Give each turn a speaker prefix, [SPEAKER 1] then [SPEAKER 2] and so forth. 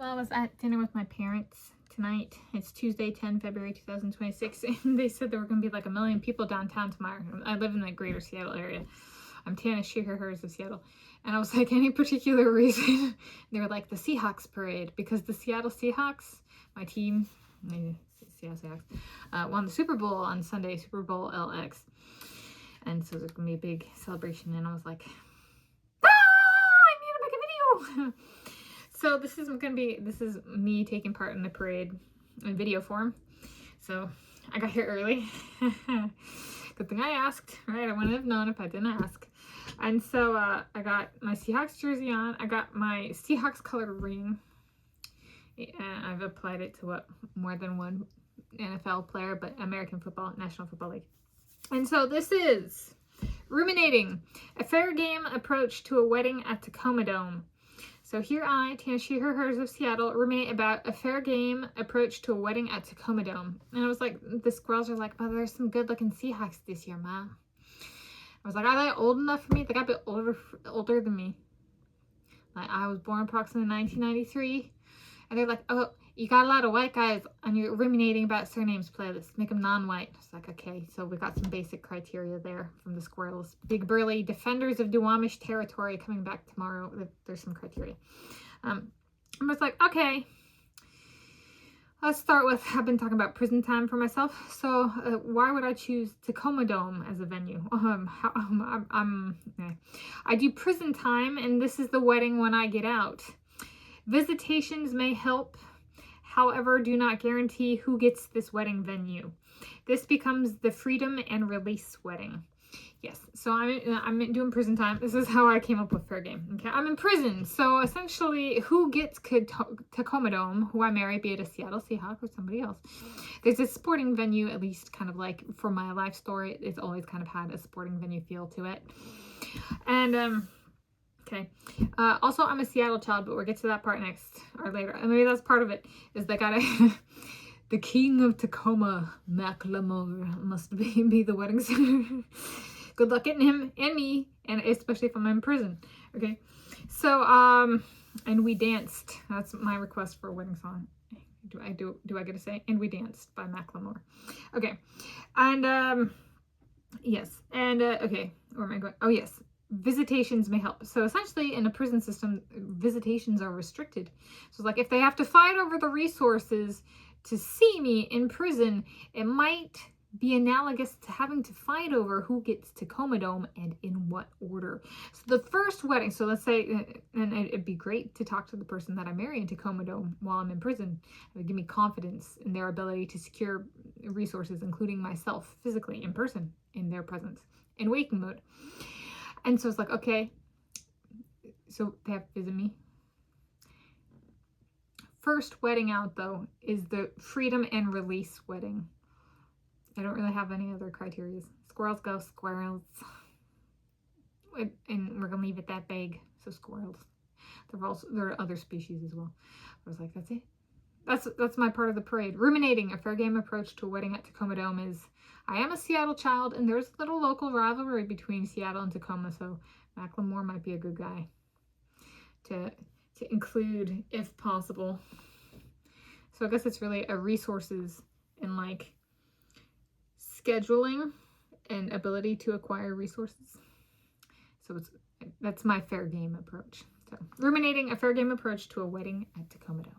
[SPEAKER 1] Well, I was at dinner with my parents tonight. It's Tuesday, February 2026, and they said there were going to be like 1 million people downtown tomorrow. I live in the greater Seattle area. I'm Tanis Coralee of Seattle. And I was like, any particular reason? They were like, the Seahawks parade, because the Seattle Seahawks, my team, Seattle Seahawks, won the Super Bowl on Sunday, Super Bowl LX. And so there's going to be a big celebration, and I was like, I need to make a video! So this is me taking part in the parade in video form. So I got here early. Good thing I asked, right? I wouldn't have known if I didn't ask. And so I got my Seahawks jersey on. I got my Seahawks colored ring. And I've applied it to more than one NFL player, but American football, National Football League. And so this is Ruminating, a fair game approach to a wedding at Tacoma Dome. So here I, Tanis Coralee of Seattle, ruminate about a fair game approach to a wedding at Tacoma Dome. And I was like, the squirrels are like, oh, there's some good looking Seahawks this year, Ma. I was like, are they old enough for me? They got a bit older than me. Like, I was born approximately 1993. And they're like, oh, you got a lot of white guys on your ruminating about surnames playlist. Make them non-white. It's like, okay, so we got some basic criteria there from the squirrels. Big burly defenders of Duwamish territory coming back tomorrow. There's some criteria. I was like, okay, let's start with, I've been talking about prison time for myself. So why would I choose Tacoma Dome as a venue? I do prison time, and this is the wedding when I get out. Visitations may help, however, do not guarantee who gets this wedding venue. This becomes the freedom and release wedding. Yes, so I'm doing prison time. This is how I came up with fair game. Okay, I'm in prison, so essentially, who gets Tacoma Dome, who I marry, be it a Seattle Seahawk or somebody else. There's a sporting venue, at least kind of like for my life story. It's always kind of had a sporting venue feel to it. And okay. Also, I'm a Seattle child, but we'll get to that part next or later. And maybe that's part of it, is they gotta the king of Tacoma, Macklemore, must be the wedding singer. Good luck getting him and me, and especially if I'm in prison. Okay. So, and we danced. That's my request for a wedding song. Do I get to say "And We Danced" by Macklemore? Okay. And yes. And okay, where am I going? Oh yes. Visitations may help. So essentially in a prison system, visitations are restricted. So it's like if they have to fight over the resources to see me in prison, it might be analogous to having to fight over who gets Tacoma Dome and in what order. So the first wedding, so let's say, and it'd be great to talk to the person that I marry in Tacoma Dome while I'm in prison. It would give me confidence in their ability to secure resources, including myself physically in person, in their presence, in waking mode. And so it's like, okay, so they have to visit me. First wedding out, though, is the freedom and release wedding. I don't really have any other criteria. Squirrels go squirrels. And we're going to leave it that vague. So squirrels. There are other species as well. I was like, that's it. That's my part of the parade. Ruminating, a fair game approach to a wedding at Tacoma Dome is, I am a Seattle child, and there's a little local rivalry between Seattle and Tacoma, so Macklemore might be a good guy to include if possible. So I guess it's really a resources and like scheduling and ability to acquire resources. So that's my fair game approach. So ruminating, a fair game approach to a wedding at Tacoma Dome.